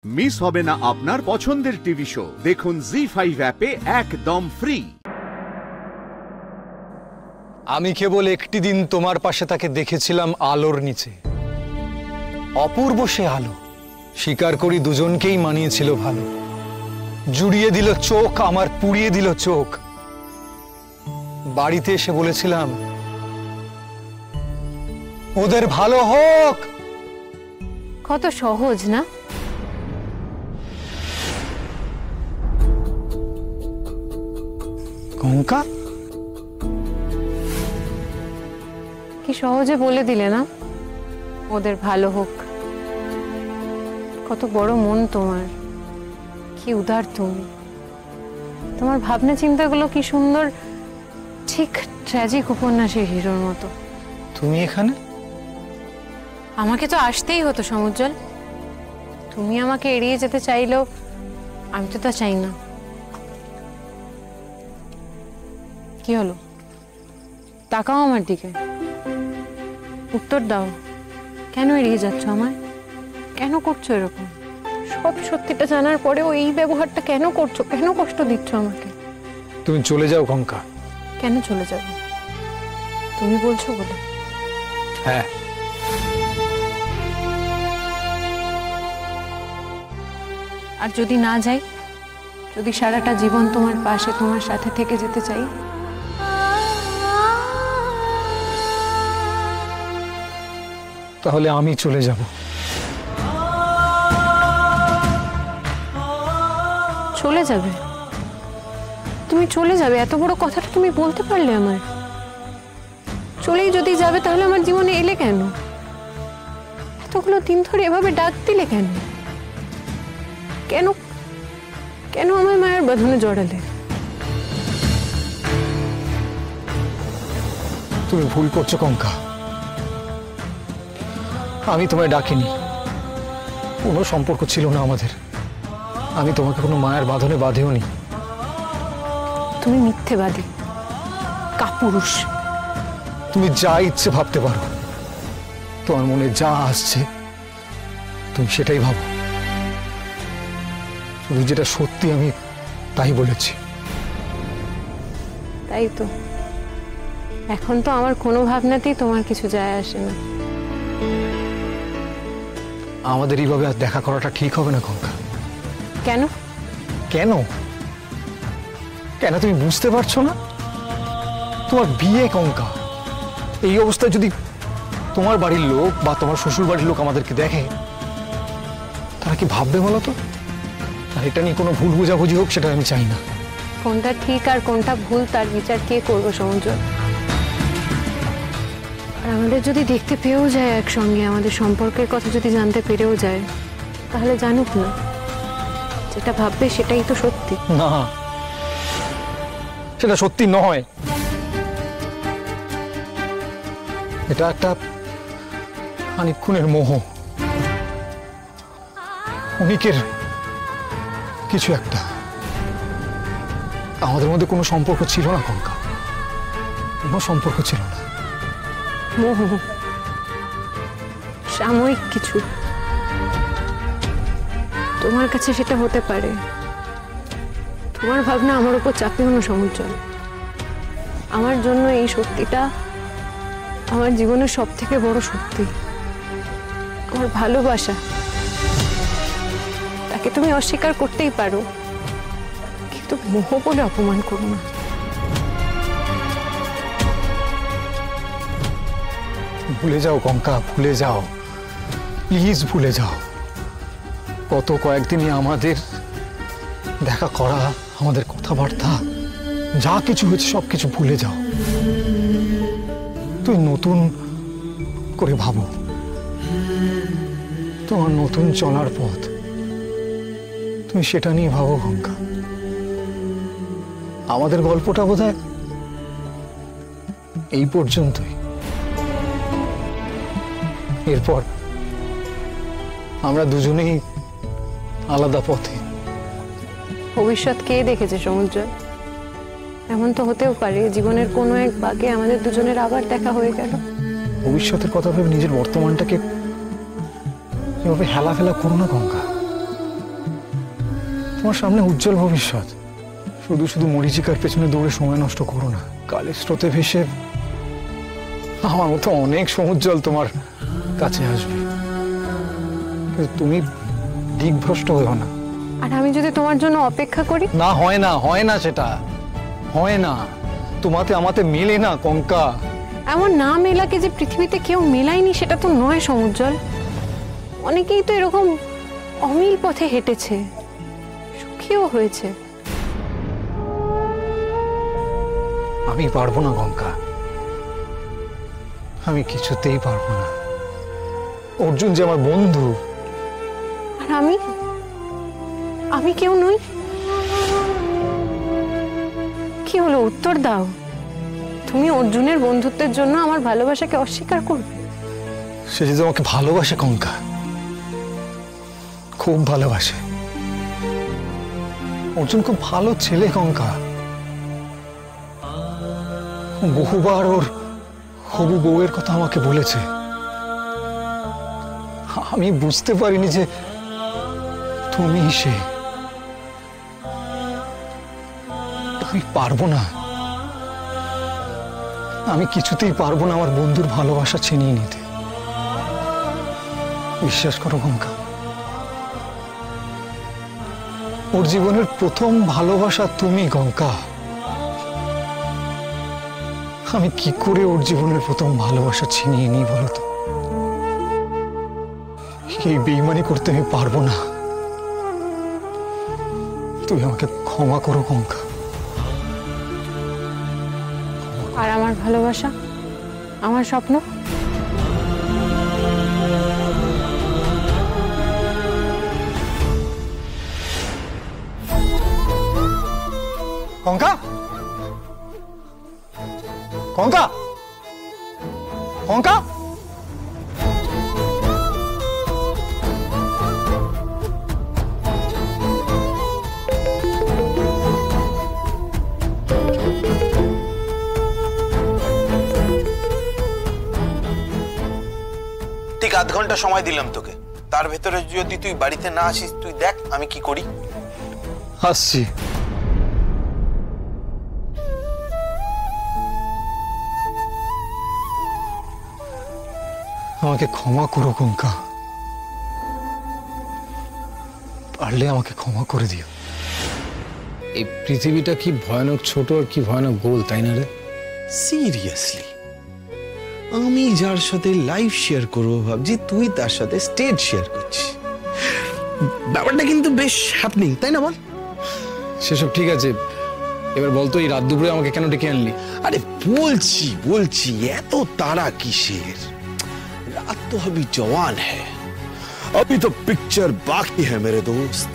Miss হবে না আপনার পছন্দের টিভি শো। দেখুন জি5 অ্যাপে একদম ফ্রি। আমি কেবল একটি দিন তোমার পাশে তাকে দেখেছিলাম আলোর নিচে, অপূর্ব সে আলো। স্বীকার করি দুজনকেই মানিয়েছিল ভালো। জুড়িয়ে দিল চোখ, আমার পুড়িয়ে দিল চোখ। বাড়িতে এসে বলেছিলাম ওদের ভালো হোক। কত সহজ না? কঙ্কা, কি সহজে বলে দিলে না ওদের ভালো হোক। কত বড় মন তোমার, কি উদার তুমি। তোমার ভাবনা চিন্তাগুলো কি সুন্দর, ঠিক ট্র্যাজিক উপন্যাসের হিরোর মতো। তুমি এখানে? আমাকে তো আসতেই হতো সমুজ্জ্বল। তুমি আমাকে এড়িয়ে যেতে চাইলেও আমি তো তা চাই না। কি হলো? তাকাও আমার দিকে, উত্তর দাও। কেন এড়িয়ে যাচ্ছ আমায়? কেন করছো এরকম? সব সত্যিটা জানার পরেও এই ব্যবহারটা কেন করছো? কেন কষ্ট দিচ্ছ আমাকে? তুমি চলে যাও কঙ্কা। কেন চলে যাব? তুমি বলছো বলে? হ্যাঁ, আর যদি না যাই, যদি সারাটা জীবন তোমার পাশে তোমার সাথে থেকে যেতে চাই? তাহলে আমি চলে যাব। চলে যাবে? তুমি চলে যাবে? এত বড় কথাটা তুমি বলতে পারলে আমায়? চলেই যদি যাবে তাহলে আমার জীবনে এলে কেন? এতগুলো দিন ধরে এভাবে ডাক দিলে কেন? কেন কেন আমায় মায়ের বাঁধনে জড়ালে? তুমি ভুল করছো কঙ্কা। আমি তোমায় ডাকিনি, কোনো সম্পর্ক ছিল না আমাদের। আমি তোমাকে কোনো মায়ের বাঁধনে বাঁধেও নি। তুমি মিথ্যেবাদী, কাপুরুষ। তুমি যা ইচ্ছে ভাবতে পারো, তোমার মনে যা আসছে তুমি সেটাই ভাবো। শুধু যেটা সত্যি আমি তাই বলেছি। তাই তো, এখন তো আমার কোনো ভাবনাতেই তোমার কিছু যায় আসে না। আমাদের এইভাবে আর দেখা করাটা ঠিক হবে না কঙ্কা। কেন? কেন কেন তুমি বুঝতে পারছো না? তোমার বিয়ে কঙ্কা। এই অবস্থায় যদি তোমার বাড়ির লোক বা তোমার শ্বশুর বাড়ির লোক আমাদেরকে দেখে, তারা কি ভাববে বলো তো? আর এটা নিয়ে কোনো ভুল বোঝাবুঝি হোক, সেটা আমি চাই না। কোনটা ঠিক আর কোনটা ভুল তার বিচার কে করবো সমুজ্জ্বল? আর আমাদের যদি দেখতে পেয়েও যায় একসঙ্গে, আমাদের সম্পর্কের কথা যদি জানতে পেরেও যায়, তাহলে জানুক না, যেটা ভাববে সেটাই তো সত্যি। না, সেটা সত্যি নয়। এটা একটা খানিকক্ষণের মোহ, অনেকের কিছু একটা। আমাদের মধ্যে কোনো সম্পর্ক ছিল না কঙ্কা, কোনো সম্পর্ক ছিল না। মোহ, সাময়িক কিছু। তোমার কাছে সেটা হতে পারে। তোমার ভাবনা আমার উপর চাপিও না সমুজ্জ্বল। আমার জন্য এই সত্যিটা আমার জীবনের সব থেকে বড় সত্যি। আমার ভালোবাসা, তাকে তুমি অস্বীকার করতেই পারো, কিন্তু মোহ বলে অপমান করো না। ভুলে যাও কঙ্কা, ভুলে যাও, প্লিজ ভুলে যাও। গত কয়েকদিনই আমাদের দেখা করা, আমাদের কথাবার্তা, যা কিছু হয়েছে সবকিছু ভুলে যাও। তুই নতুন করে ভাবো, তোমার নতুন চলার পথ, তুমি সেটা নিয়ে ভাবো কঙ্কা। আমাদের গল্পটা বোধহয় এই পর্যন্তই। এরপর আমরা দুজনেই আলাদা পথে। ভবিষ্যৎ কে দেখেছে সমুজ্জ্বল? এমন তো হতেও পারে জীবনের কোনো এক বাঁকে আমাদের দুজনের আবার দেখা হয়ে গেল। ভবিষ্যতের কথা ভেবে নিজের বর্তমানটাকে এভাবে হেলাফেলা করো না গঙ্গা। তোমার সামনে উজ্জ্বল ভবিষ্যৎ। শুধু শুধু মরীচিকার পেছনে দৌড়ে সময় নষ্ট করো না। কালের স্রোতে ভেসে আমার মতো অনেক সমুজ্জ্বল তোমার কাছে আসবে, কিন্তু তুমি দিকভ্রষ্ট হয়েও না। আর আমি যদি তোমার জন্য অপেক্ষা করি? না, হয় না, হয় না, সেটা হয় না। তোমাতে আমাতে মেলে না কঙ্কা। এমন না মেলাকে যে পৃথিবীতে কেউ মেলায়নি সেটা তো নয় সমুজ্জ্বল। অনেকেই তো এরকম অমিল পথে হেঁটেছে, সুখীও হয়েছে। আমি পারবো না কঙ্কা, আমি কিছুতেই পারবো না। অর্জুন যে আমার বন্ধু। আর আমি কেউ নই? কি হলো, উত্তর দাও। তুমি অর্জুনের বন্ধুত্বের জন্য আমার ভালোবাসাকে অস্বীকার করবে? সে যে তোমাকে ভালোবাসে কঙ্কা, খুব ভালোবাসে। অর্জুন খুব ভালো ছেলে কঙ্কা। বহুবার ওর হবু বউয়ের কথা আমাকে বলেছে। আমি বুঝতে পারিনি যে তুমি সে। আমি পারবো না, আমি কিছুতেই পারবো না আমার বন্ধুর ভালোবাসা ছিনিয়ে নিতে। বিশ্বাস করো কঙ্কা, ওর জীবনের প্রথম ভালোবাসা তুমি কঙ্কা। আমি কি করে ওর জীবনের প্রথম ভালোবাসা ছিনিয়ে নিই বলো তো? এই বেইমানি করতে আমি পারবো না। তুমি আমাকে ক্ষমা করো কঙ্কা। আর আমার ভালোবাসা, আমার স্বপ্ন? কঙ্কা, কঙ্কা, কঙ্কা, ঠিক আধ ঘন্টা সময় দিলাম তোকে, তার ভেতরে যদি তুই বাড়িতে না আসিস, তুই দেখ আমি কি করি। আসছি। আমাকে ক্ষমা করো কঙ্কা, পারলে আমাকে ক্ষমা করে দিও। এই পৃথিবীটা কি ভয়ানক ছোট আর কি ভয়ানক গোল, তাই না রে? সিরিয়াসলি আমি যার সাথে লাইভ শেয়ার করবো ভাবছি, তুই তার সাথে স্টেজ শেয়ার করছিস। ব্যাপারটা কিন্তু বেশ হ্যাপনিং, তাই না বল? সেসব ঠিক আছে, এবার বলতো এই রাত দুপুরে আমাকে কেন ডেকে আনলি? আরে বলছি এত তাড়া কিসের? রাত তো अभी जवान है, अभी तो पिक्चर बाकी है मेरे दोस्त।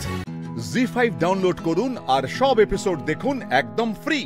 জি5 ডাউনলোড করুন আর সব এপিসোড দেখুন একদম ফ্রি।